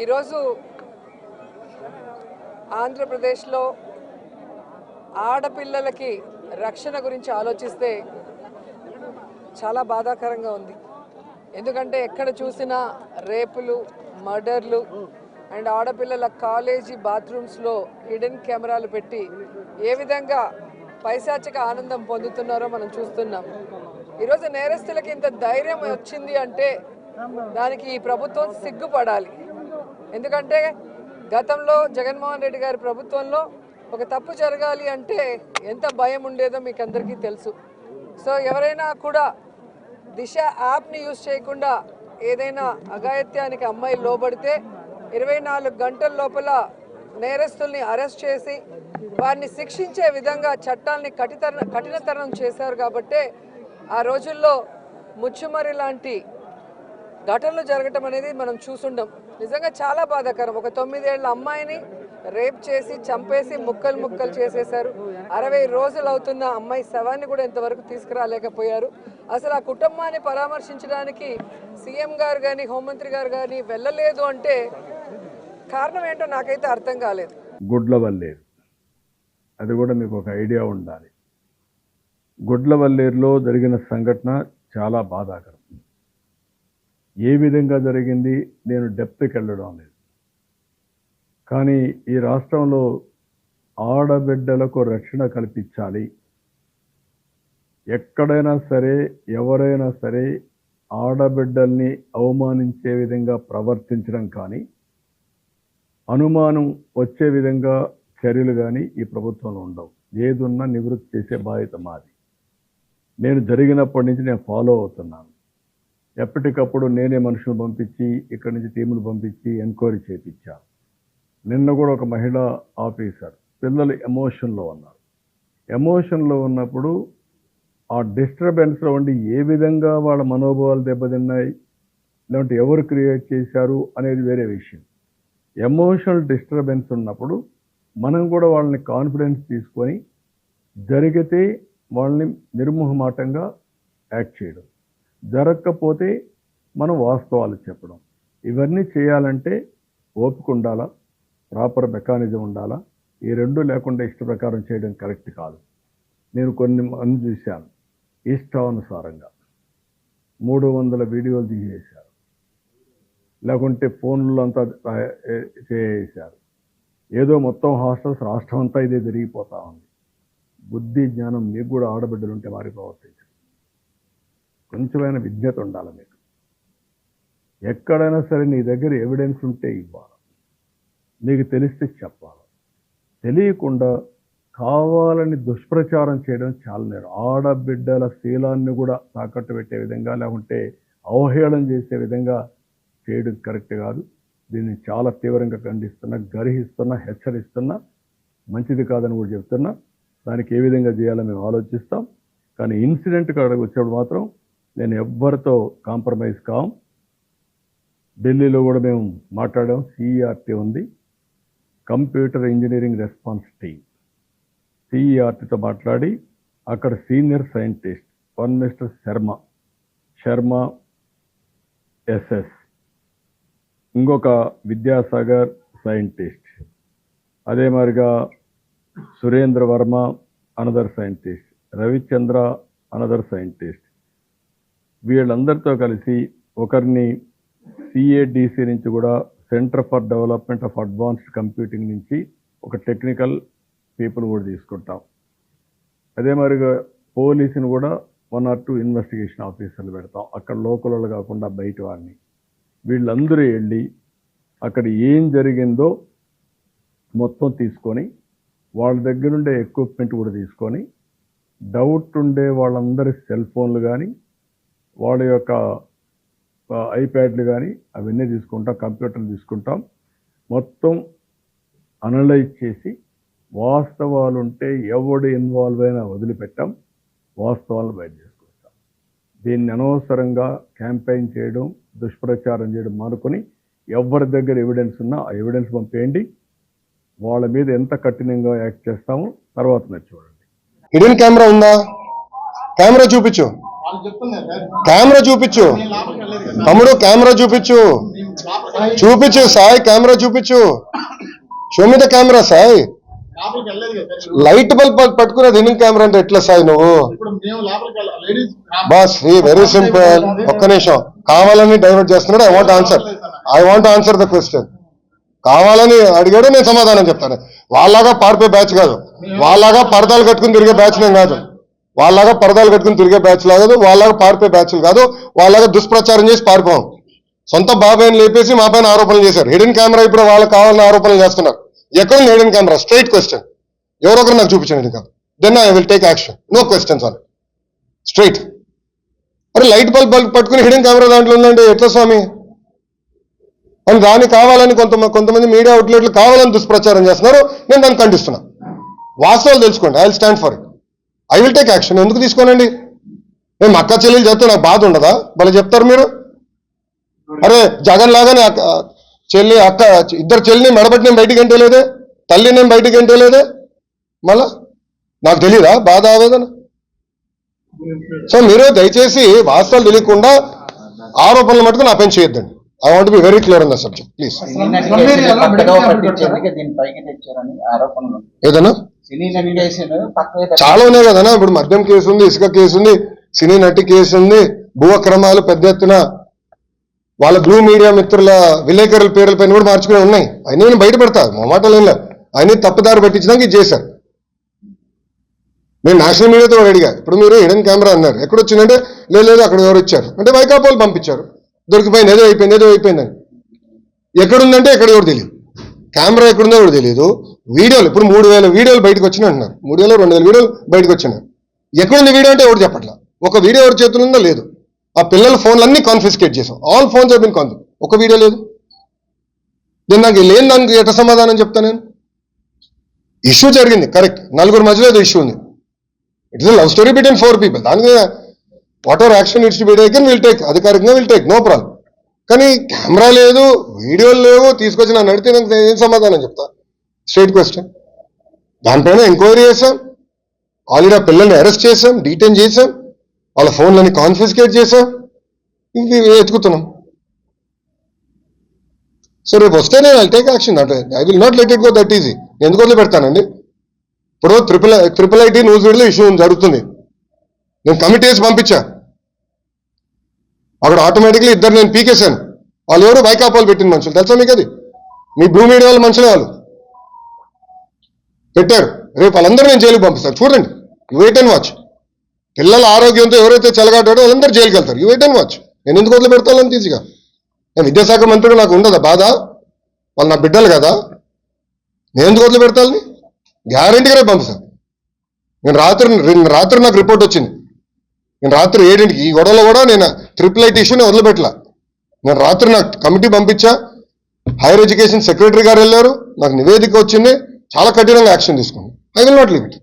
ఈరోజు ఆంధ్రప్రదేశ్లో ఆడపిల్లలకి రక్షణ గురించి ఆలోచిస్తే చాలా బాధాకరంగా ఉంది. ఎందుకంటే ఎక్కడ చూసినా రేపులు, మర్డర్లు అండ్ ఆడపిల్లల కాలేజీ బాత్రూమ్స్లో హిడెన్ కెమెరాలు పెట్టి ఏ విధంగా పైశాచిక ఆనందం పొందుతున్నారో మనం చూస్తున్నాం. ఈరోజు నేరస్తులకి ఇంత ధైర్యం వచ్చింది అంటే దానికి ఈ ప్రభుత్వం సిగ్గుపడాలి. ఎందుకంటే గతంలో జగన్మోహన్ రెడ్డి గారి ప్రభుత్వంలో ఒక తప్పు జరగాలి అంటే ఎంత భయం ఉండేదో మీకు అందరికీ తెలుసు. సో ఎవరైనా కూడా దిశ యాప్ని యూజ్ చేయకుండా ఏదైనా అఘాయిత్యానికి అమ్మాయి లోబడితే 24 గంటల లోపల నేరస్తుల్ని అరెస్ట్ చేసి వారిని శిక్షించే విధంగా చట్టాలని కఠినతరం చేశారు. కాబట్టి ఆ రోజుల్లో ముచ్చుమరి లాంటి ఘటనలు జరగటం అనేది మనం చూసుండం. నిజంగా చాలా బాధాకరం. ఒక 9 ఏళ్ల అమ్మాయిని రేప్ చేసి చంపేసి ముక్కలు ముక్కలు చేసేశారు. 60 రోజులు అవుతున్న అమ్మాయి శవాన్ని కూడా ఇంతవరకు తీసుకురాలేకపోయారు. అసలు ఆ కుటుంబాన్ని పరామర్శించడానికి సీఎం గారు కానీ హోంమంత్రి గారు కానీ వెళ్ళలేదు అంటే కారణం ఏంటో నాకైతే అర్థం కాలేదు. గుడ్లవల్లేరు, అది కూడా మీకు ఒక ఐడియా ఉండాలి. గుడ్లవల్లేరులో జరిగిన సంఘటన చాలా బాధాకరం. ఏ విధంగా జరిగింది నేను డెప్త్కి వెళ్ళడం లేదు. కానీ ఈ రాష్ట్రంలో ఆడబిడ్డలకు రక్షణ కల్పించాలి. ఎక్కడైనా సరే ఎవరైనా సరే ఆడబిడ్డల్ని అవమానించే విధంగా ప్రవర్తించడం కానీ అనుమానం వచ్చే విధంగా చర్యలు కానీ ఈ ప్రభుత్వంలో ఉండవు. ఏదున్నా నివృత్తి చేసే బాధ్యత మాది. నేను జరిగినప్పటి నుంచి నేను ఫాలో అవుతున్నాను. ఎప్పటికప్పుడు నేనే మనుషులు పంపించి ఇక్కడి నుంచి టీములు పంపించి ఎంక్వైరీ చేయించాను. నిన్న కూడా ఒక మహిళా ఆఫీసర్ పిల్లలు ఎమోషన్లో ఉన్నారు. ఎమోషన్లో ఉన్నప్పుడు ఆ డిస్టర్బెన్స్లో ఉండి ఏ విధంగా వాళ్ళ మనోభావాలు దెబ్బతిన్నాయి, లేదంటే ఎవరు క్రియేట్ చేశారు అనేది వేరే విషయం. ఎమోషనల్ డిస్టర్బెన్స్ ఉన్నప్పుడు మనం కూడా వాళ్ళని కాన్ఫిడెన్స్ తీసుకొని జరిగితే వాళ్ళని నిర్మోహమాటంగా యాక్ట్ చేయడం, జరగకపోతే మనం వాస్తవాలు చెప్పడం, ఇవన్నీ చేయాలంటే ఓపిక ఉండాలా, ప్రాపర్ మెకానిజం ఉండాలా. ఈ రెండు లేకుండా ఇష్ట ప్రకారం చేయడం కరెక్ట్ కాదు. నేను కొన్ని మంది చూశాను, ఇష్టానుసారంగా 300 వీడియోలు తీసేశారు, లేకుంటే ఫోన్లో అంతా చేసేశారు. ఏదో మొత్తం హాస్టల్స్ రాష్ట్రం అంతా ఇదే జరిగిపోతా ఉంది. బుద్ధి జ్ఞానం మీకు కూడా ఆడబిడ్డలు ఉంటే వారి ప్రవర్తించరు. కొంచెమైనా విజ్ఞత ఉండాలి మీకు. ఎక్కడైనా సరే నీ దగ్గర ఎవిడెన్స్ ఉంటే ఇవ్వాలి, మీకు తెలిస్తే చెప్పాలి. తెలియకుండా కావాలని దుష్ప్రచారం చేయడం చాలా నేరం. ఆడబిడ్డల శీలాన్ని కూడా తాకట్టు పెట్టే విధంగా లేకుంటే అవహేళన చేసే విధంగా చేయడం కరెక్ట్ కాదు. దీన్ని చాలా తీవ్రంగా ఖండిస్తున్నా, గర్హిస్తున్నా, హెచ్చరిస్తున్నా. మంచిది కాదని కూడా చెప్తున్నా. దానికి ఏ విధంగా చేయాలో మేము ఆలోచిస్తాం. కానీ ఇన్సిడెంట్ కాడకు వచ్చేప్పుడు మాత్రం నేను ఎవ్వరితో కాంప్రమైజ్ కాం. ఢిల్లీలో కూడా మేము మాట్లాడాం. సిఈఆర్టీ ఉంది, కంప్యూటర్ ఇంజనీరింగ్ రెస్పాన్స్ టీమ్. సిఈఆర్టీతో మాట్లాడి అక్కడ senior scientist one mister Sharma S S, ఇంకొక విద్యాసాగర్ సైంటిస్ట్, అదే మాదిరిగా Surendra Varma another scientist, Ravichandra another scientist, వీళ్ళందరితో కలిసి ఒకరిని సిఏడిసి నుంచి కూడా centre for development of advanced computing నుంచి ఒక టెక్నికల్ పీపుల్ కూడా తీసుకుంటాం. అదే మాదిరిగా పోలీసుని కూడా 1 or 2 ఇన్వెస్టిగేషన్ ఆఫీసర్లు పెడతాం. అక్కడ లోకల్ వాళ్ళు కాకుండా బయట వారిని. వీళ్ళందరూ వెళ్ళి అక్కడ ఏం జరిగిందో మొత్తం తీసుకొని వాళ్ళ దగ్గర ఉండే ఎక్విప్మెంట్ కూడా తీసుకొని డౌట్ ఉండే వాళ్ళందరి సెల్ ఫోన్లు కానీ వాళ్ళ యొక్క ఐప్యాడ్లు కానీ అవన్నీ తీసుకుంటాం, కంప్యూటర్లు తీసుకుంటాం. మొత్తం అనలైజ్ చేసి వాస్తవాలు ఉంటే ఎవడు ఇన్వాల్వ్ అయినా వదిలిపెట్టాం, వాస్తవాలను బయట చేసుకుంటాం. దీన్ని అనవసరంగా క్యాంపెయిన్ చేయడం, దుష్ప్రచారం చేయడం మానుకొని ఎవరి దగ్గర ఎవిడెన్స్ ఉన్నా ఆ ఎవిడెన్స్ పంపేయండి. వాళ్ళ మీద ఎంత కఠినంగా యాక్ట్ చేస్తామో తర్వాత మీరు చూడండి. హిడెన్ కెమెరా ఉందా? కెమెరా చూపించు, కెమెరా చూపించు తమ్ముడు, కెమెరా చూపించు. చూపించు సాయి, కెమెరా చూపించు. Show me the camera Sai. Light bulb పట్టుకునేది హిడెన్ కెమెరా అంటే ఎట్లా సాయి నువ్వు? Boss very simple. ఒక్క నిమిషం, కావాలని డైవర్ట్ చేస్తున్నాడు. I want answer the question. కావాలని అడిగాడు, నేను సమాధానం చెప్తాను. వాళ్ళలాగా పారిపోయే బ్యాచ్ కాదు, వాళ్ళలాగా పరదాలు కట్టుకుని తిరిగే బ్యాచ్ నేను కాదు, వాళ్ళలాగా పరదాలు కట్టుకుని తిరిగే బ్యాచ్ కాదు, వాళ్ళలాగా పారిపోయే బ్యాచ్లు కాదు, వాళ్ళలాగా దుష్ప్రచారం చేసి పారిపోం. సొంత బాబాయిని లేపేసి మా పైన ఆరోపణలు చేశారు. హిడెన్ కెమెరా ఇప్పుడు వాళ్ళకి కావాలని ఆరోపణలు చేస్తున్నారు. ఎక్కడుంది హిడెన్ కెమెరా? Straight question. ఎవరొకరు నాకు చూపించండి hidden camera, then I will take action. No questions on straight. అరే లైట్ బల్బ్ పట్టుకుని హిడెన్ కెమెరా దాంట్లో ఉందంటే ఎట్లా స్వామి? అని దాన్ని కావాలని కొంతమంది మీడియా అవుట్లెట్లు కావాలని దుష్ప్రచారం చేస్తున్నారు. నేను దాన్ని ఖండిస్తున్నా. వాస్తవాలు తెలుసుకోండి. I will stand for it. I will take action. ఎందుకు తీసుకోనండి? మేము అక్క చెల్లెలు చెప్తే నాకు బాధ ఉండదా? భలే చెప్తారు మీరు. అరే జగన్ లాగానే చెల్లి అక్క ఇద్దరు చెల్లిని మెడబట్టి నేను బయటికి ఎంటలేదే, తల్లి నేను బయటికి ఎంటలేదే, మళ్ళా నాకు తెలీదా బాధ ఆవేదన? సో మీరు దయచేసి వాస్తవాలు తెలియకుండా ఆరోపణలు మటుకు నా పైన చేయొద్దండి. I want be very clear on the subject please. ఏదన్నా చాలా ఉన్నాయి కదనా. ఇప్పుడు మద్యం కేసు ఉంది, ఇసుక కేసు ఉంది, సినీ నటి కేసు ఉంది, భూ అక్రమాలు పెద్ద ఎత్తున వాళ్ళ బ్లూ మీడియా మిత్రుల విలేకరుల పేర్ల పైన కూడా మార్చుకునే ఉన్నాయి. అయినా నేను బయట పెడతా, మా మాటలు ఏం లేదు. అయినా తప్పుదారి పట్టించడానికి ఇది చేశారు. నేను నేషనల్ మీడియాతో అడిగా, ఇప్పుడు మీరు హిడెన్ కెమెరా అన్నారు, ఎక్కడొచ్చిందంటే లేదు అక్కడ ఎవరు ఇచ్చారు అంటే వైకాపాలు పంపించారు, దొరికిపోయింది, ఏదో అయిపోయిందని. ఎక్కడుందంటే ఎక్కడ ఎవరు తెలియదు, కెమెరా ఎక్కడుందో ఎవరు తెలియదు. వీడియోలు ఇప్పుడు 3000 వీడియోలు బయటకు వచ్చినాయి అంటున్నారు. 3000 2000 వీడియోలు బయటకు వచ్చినాయి. ఎక్కడుంది వీడియో అంటే ఎవరు చెప్పట్లా. ఒక వీడియో ఎవరి చేతులు ఉందో లేదు. ఆ పిల్లల ఫోన్లన్నీ కాన్ఫిస్కేట్ చేసాం. All phones have been confiscate. ఒక వీడియో లేదు. నేను నాకు లేని దానికి ఎట్లా సమాధానం చెప్తా నేను? ఇష్యూ జరిగింది కరెక్ట్, నలుగురు మధ్యలో ఏదో ఇష్యూ ఉంది. It is love story between 4 people. దానికి what ever action it's be taken will take, అధికారికంగా విల్ టేక్, నో ప్రాబ్లం. కానీ కెమెరా లేదు, వీడియోలు లేవు, తీసుకొచ్చి నన్ను అడిగితే నాకు ఏం సమాధానం చెప్తా? Straight question. దానిపైన ఎంక్వైరీ చేశాం, ఆల్రెడీ ఆ పిల్లల్ని అరెస్ట్ చేశాం, డీటైన్ చేశాం, వాళ్ళ ఫోన్లని కాన్ఫిస్కేట్ చేశాం, ఇంక ఎత్తుకుతున్నాం. సో రేపు వస్తే నేను ఐ టేక్ యాక్షన్. అంటే I will not let it go that easy. ఎందుకు వదిలి పెడతానండి? ఇప్పుడు ట్రిపుల్ ఐటీ న్యూస్ వీడియోలో ఇష్యూ జరుగుతుంది, నేను కమిటీ వేసి పంపించా. అక్కడ ఆటోమేటిక్లీ ఇద్దరు నేను పీకేశాను. వాళ్ళు ఎవరు? వైకాపాలు పెట్టిన మనుషులు. తెలుసా మీకు? అది మీ బ్లూ మీడియా వాళ్ళ మనుషులే వాళ్ళు పెట్టారు. రేపు వాళ్ళందరూ నేను జైలుకి పంపిస్తాను. చూడండి, యూ వెయిట్ అండ్ వాచ్. పిల్లల ఆరోగ్యంతో ఎవరైతే చెలగాటాడో వాళ్ళందరూ జైలుకి వెళ్తారు. You wait and watch. నేను ఎందుకు వదిలి పెడతాను ఈజీగా? నేను విద్యాశాఖ మంత్రిగా నాకు ఉండదా బాధ? వాళ్ళు నా బిడ్డలు కదా, నేను ఎందుకు వదిలి పెడతాను? గ్యారంటీగా రేపు పంపిస్తాను. నేను రాత్రి నాకు రిపోర్ట్ వచ్చింది. నేను రాత్రి 7ంటికి ఈ గొడవలో కూడా నేను ట్రిపుల్ ఐటీ ఇష్యూని వదిలిపెట్టలా. నేను రాత్రి నాకు కమిటీ పంపించా, హైయర్ ఎడ్యుకేషన్ సెక్రటరీ గారు వెళ్ళారు, నాకు నివేదిక వచ్చింది, చాలా కఠినంగా యాక్షన్ తీసుకున్నాను. I will not leave it.